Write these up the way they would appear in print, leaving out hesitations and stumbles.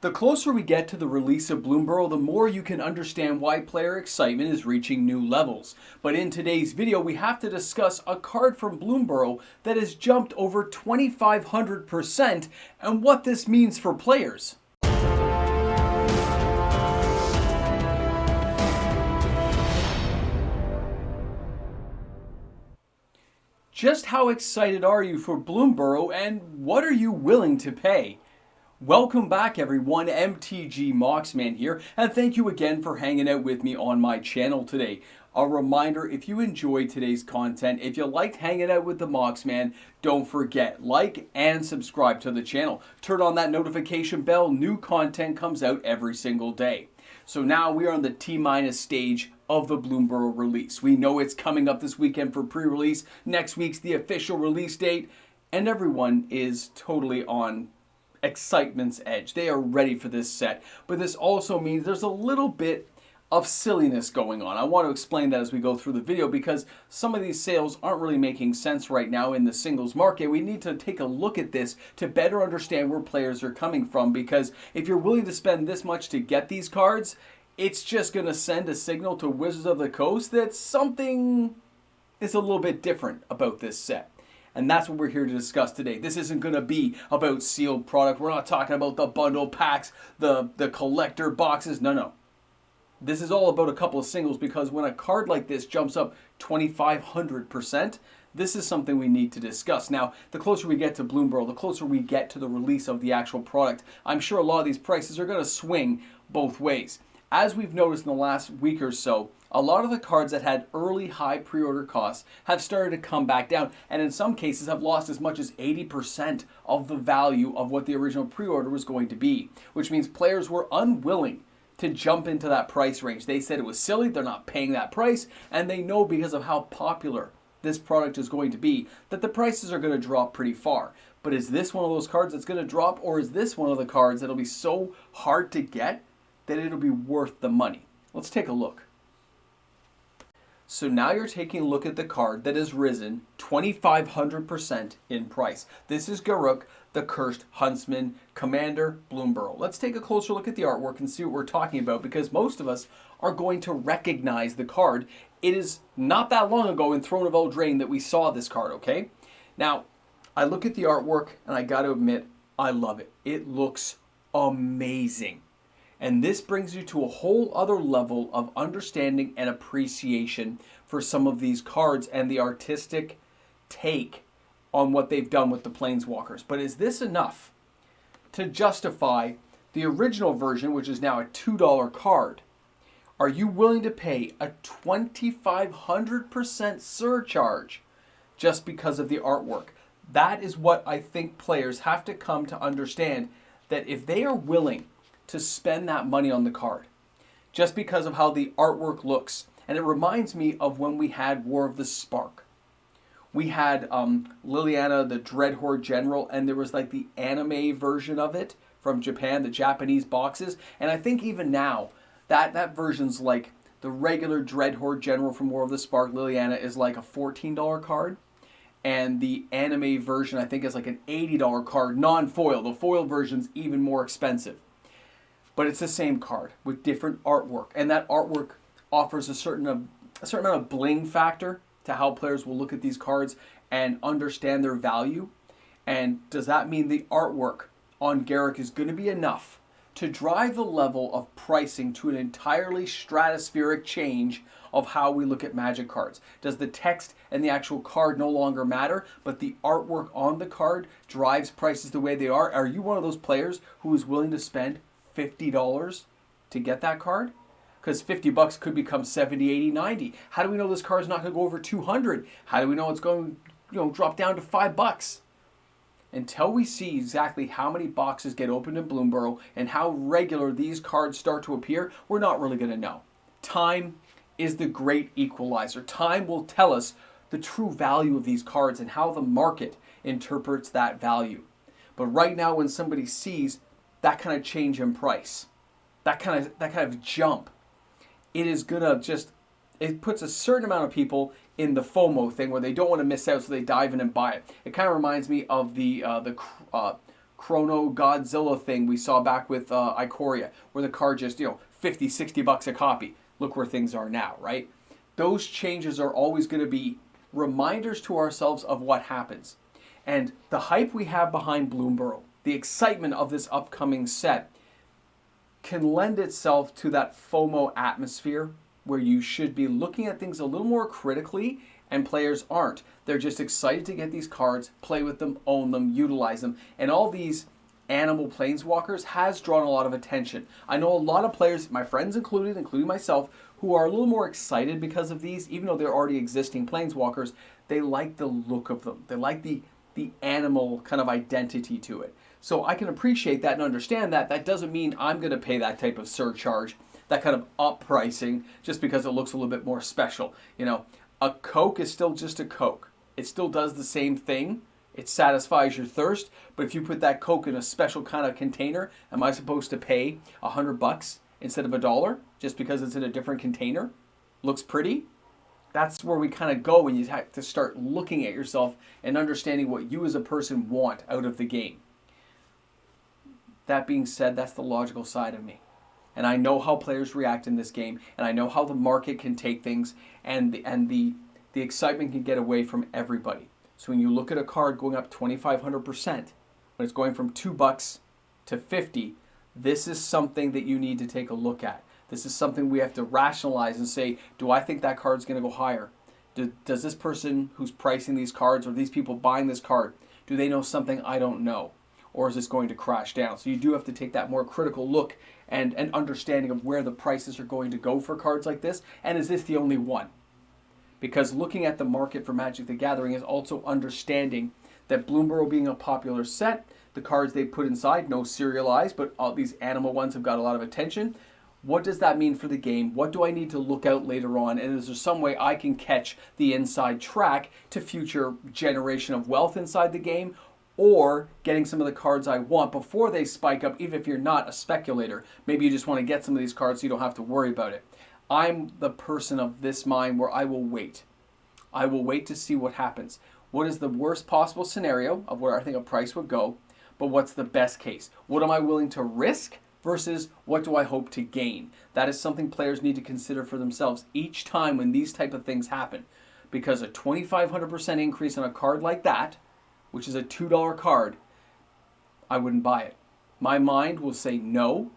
The closer we get to the release of Bloomburrow, the more you can understand why player excitement is reaching new levels. But in today's video, we have to discuss a card from Bloomburrow that has jumped over 2,500% and what this means for players. Just how excited are you for Bloomburrow and what are you willing to pay? Welcome back everyone, MTG Moxman here, and thank you again for hanging out with me on my channel today. A reminder, if you enjoyed today's content, if you liked hanging out with the Moxman, don't forget, like and subscribe to the channel. Turn on that notification bell, new content comes out every single day. So now we are on the T- stage of the Bloomburrow release. We know it's coming up this weekend for pre-release, next week's the official release date, and everyone is totally on excitement's edge. They are ready for this set, but this also means there's a little bit of silliness going on. I want to explain that as we go through the video because some of these sales aren't really making sense right now in the singles market. We need to take a look at this to better understand where players are coming from, because if you're willing to spend this much to get these cards, it's just going to send a signal to Wizards of the Coast that something is a little bit different about this set. And that's what we're here to discuss today. This isn't going to be about sealed product. We're not talking about the bundle packs, the collector boxes. No. This is all about a couple of singles, because when a card like this jumps up 2,500%, this is something we need to discuss. Now, the closer we get to Bloomburrow, the closer we get to the release of the actual product, I'm sure a lot of these prices are going to swing both ways. As we've noticed in the last week or so, a lot of the cards that had early high pre-order costs have started to come back down, and in some cases have lost as much as 80% of the value of what the original pre-order was going to be, which means players were unwilling to jump into that price range. They said it was silly, they're not paying that price, and they know because of how popular this product is going to be that the prices are going to drop pretty far. But is this one of those cards that's going to drop, or is this one of the cards that'll be so hard to get that it'll be worth the money? Let's take a look. So now you're taking a look at the card that has risen 2,500% in price. This is Garruk, the Cursed Huntsman, Commander, Bloomburrow. Let's take a closer look at the artwork and see what we're talking about, because most of us are going to recognize the card. It is not that long ago in Throne of Eldraine that we saw this card, okay? Now, I look at the artwork and I got to admit, I love it. It looks amazing. And this brings you to a whole other level of understanding and appreciation for some of these cards and the artistic take on what they've done with the Planeswalkers. But is this enough to justify the original version, which is now a $2 card? Are you willing to pay a 2,500% surcharge just because of the artwork? That is what I think players have to come to understand, that if they are willing to spend that money on the card just because of how the artwork looks. And it reminds me of when we had War of the Spark. We had Liliana, the Dreadhorde General, and there was like the anime version of it from Japan, the Japanese boxes. And I think even now, that version's like the regular Dreadhorde General from War of the Spark, Liliana, is like a $14 card. And the anime version, I think, is like an $80 card, non-foil. The foil version's even more expensive. But it's the same card with different artwork, and that artwork offers a certain amount of bling factor to how players will look at these cards and understand their value. And does that mean the artwork on Garruk is going to be enough to drive the level of pricing to an entirely stratospheric change of how we look at Magic cards? Does the text and the actual card no longer matter, but the artwork on the card drives prices the way they are? Are you one of those players who is willing to spend $50 to get that card? Because $50 could become 70, 80, 90. How do we know this card is not going to go over 200? How do we know it's going to drop down to $5? Until we see exactly how many boxes get opened in Bloomburrow and how regular these cards start to appear, we're not really going to know. Time is the great equalizer. Time will tell us the true value of these cards and how the market interprets that value. But right now, when somebody sees that kind of change in price, that kind of jump, it is gonna just, it puts a certain amount of people in the FOMO thing where they don't want to miss out, so they dive in and buy it. It kind of reminds me of the Chrono Godzilla thing we saw back with Ikoria, where the card just, 50, 60 bucks a copy. Look where things are now, right? Those changes are always going to be reminders to ourselves of what happens. And the hype we have behind Bloomburrow, the excitement of this upcoming set, can lend itself to that FOMO atmosphere where you should be looking at things a little more critically, and players aren't. They're just excited to get these cards, play with them, own them, utilize them. And all these animal planeswalkers has drawn a lot of attention. I know a lot of players, my friends included, including myself, who are a little more excited because of these, even though they're already existing planeswalkers. They like the look of them. They like the animal kind of identity to it. So I can appreciate that and understand that. That doesn't mean I'm going to pay that type of surcharge, that kind of up pricing, just because it looks a little bit more special. A Coke is still just a Coke. It still does the same thing. It satisfies your thirst. But if you put that Coke in a special kind of container, am I supposed to pay $100 instead of $1 just because it's in a different container? Looks pretty? That's where we kind of go when you have to start looking at yourself and understanding what you as a person want out of the game. That being said, that's the logical side of me. And I know how players react in this game, and I know how the market can take things, and the excitement can get away from everybody. So when you look at a card going up 2,500%, when it's going from $2 to 50, this is something that you need to take a look at. This is something we have to rationalize and say, do I think that card's going to go higher? Does this person who's pricing these cards, or these people buying this card, do they know something I don't know? Or is this going to crash down? So you do have to take that more critical look and understanding of where the prices are going to go for cards like this. And is this the only one? Because looking at the market for Magic the Gathering is also understanding that Bloomburrow being a popular set, the cards they put inside, no serialized, but all these animal ones have got a lot of attention. What does that mean for the game? What do I need to look out later on? And is there some way I can catch the inside track to future generation of wealth inside the game? Or getting some of the cards I want before they spike up, even if you're not a speculator. Maybe you just want to get some of these cards so you don't have to worry about it. I'm the person of this mind where I will wait. I will wait to see what happens. What is the worst possible scenario of where I think a price would go, but what's the best case? What am I willing to risk versus what do I hope to gain? That is something players need to consider for themselves each time when these type of things happen. Because a 2,500% increase on a card like that, which is a $2 card, I wouldn't buy it. My mind will say no,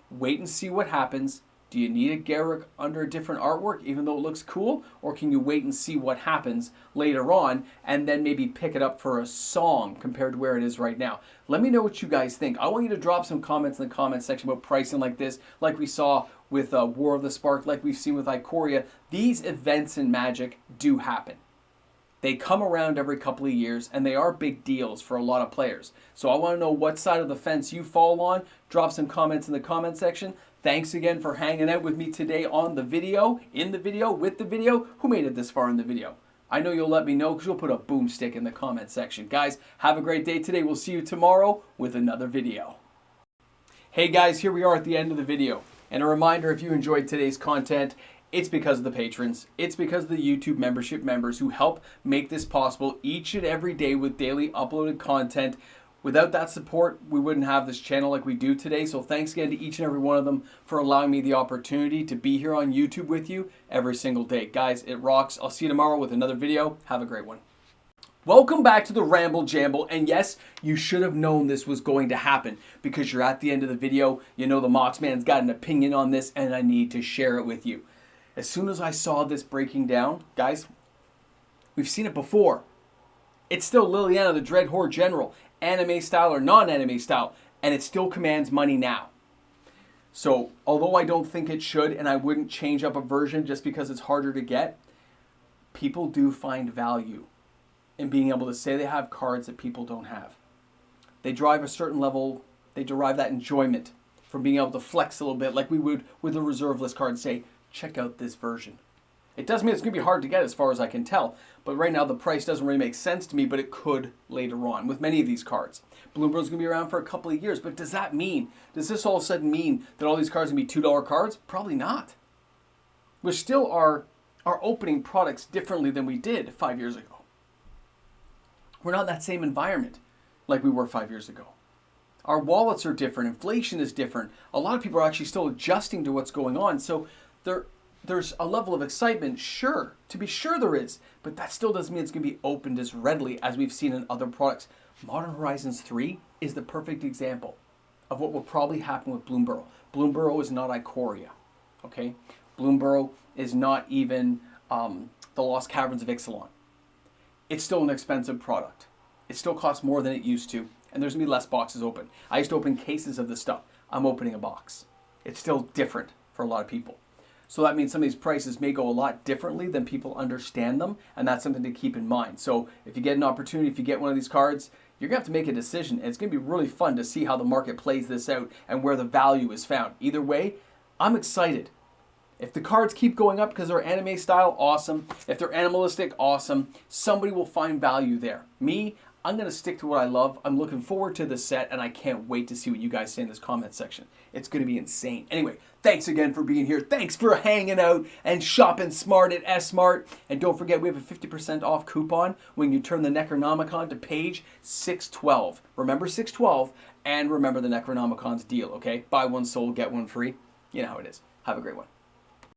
wait and see what happens. Do you need a Garrick under a different artwork even though it looks cool? Or can you wait and see what happens later on and then maybe pick it up for a song compared to where it is right now? Let me know what you guys think. I want you to drop some comments in the comment section about pricing like this, like we saw with War of the Spark, like we've seen with Ikoria. These events in Magic do happen. They come around every couple of years, and they are big deals for a lot of players. So I want to know what side of the fence you fall on. Drop some comments in the comment section. Thanks again for hanging out with me today on the video, in the video, with the video. Who made it this far in the video? I know you'll let me know because you'll put a boomstick in the comment section. Guys, have a great day today. We'll see you tomorrow with another video. Hey guys, here we are at the end of the video. And a reminder, if you enjoyed today's content, it's because of the patrons. It's because of the YouTube membership members who help make this possible each and every day with daily uploaded content. Without that support, we wouldn't have this channel like we do today. So thanks again to each and every one of them for allowing me the opportunity to be here on YouTube with you every single day. Guys, it rocks. I'll see you tomorrow with another video. Have a great one. Welcome back to the Ramble Jamble, and yes, you should have known this was going to happen because you're at the end of the video. You know the Moxman's got an opinion on this, and I need to share it with you. As soon as I saw this breaking down, guys, we've seen it before. It's still Liliana, the Dreadhorde General, anime style or non-anime style, and it still commands money now. So, although I don't think it should, and I wouldn't change up a version just because it's harder to get, people do find value in being able to say they have cards that people don't have. They drive a certain level, they derive that enjoyment from being able to flex a little bit like we would with a reserve list card and say, check out this version. It does mean it's going to be hard to get as far as I can tell, but right now the price doesn't really make sense to me, but it could later on with many of these cards. Bloomburrow's going to be around for a couple of years, but does this all of a sudden mean that all these cards are going to be $2 cards? Probably not. We still are opening products differently than we did 5 years ago. We're not in that same environment like we were 5 years ago. Our wallets are different. Inflation is different. A lot of people are actually still adjusting to what's going on. So there's a level of excitement, sure. To be sure there is. But that still doesn't mean it's going to be opened as readily as we've seen in other products. Modern Horizons 3 is the perfect example of what will probably happen with Bloomburrow. Bloomburrow is not Ikoria, okay? Bloomburrow is not even the Lost Caverns of Ixalan. It's still an expensive product. It still costs more than it used to, and there's going to be less boxes open. I used to open cases of this stuff. I'm opening a box. It's still different for a lot of people. So that means some of these prices may go a lot differently than people understand them, and that's something to keep in mind. So if you get an opportunity, if you get one of these cards, you're going to have to make a decision, and it's going to be really fun to see how the market plays this out and where the value is found. Either way, I'm excited. If the cards keep going up because they're anime style, awesome. If they're animalistic, awesome. Somebody will find value there. Me, I'm going to stick to what I love. I'm looking forward to the set, and I can't wait to see what you guys say in this comment section. It's going to be insane. Anyway, thanks again for being here. Thanks for hanging out and shopping smart at S-Mart. And don't forget, we have a 50% off coupon when you turn the Necronomicon to page 612. Remember 612, and remember the Necronomicon's deal, okay? Buy one sold, get one free. You know how it is. Have a great one.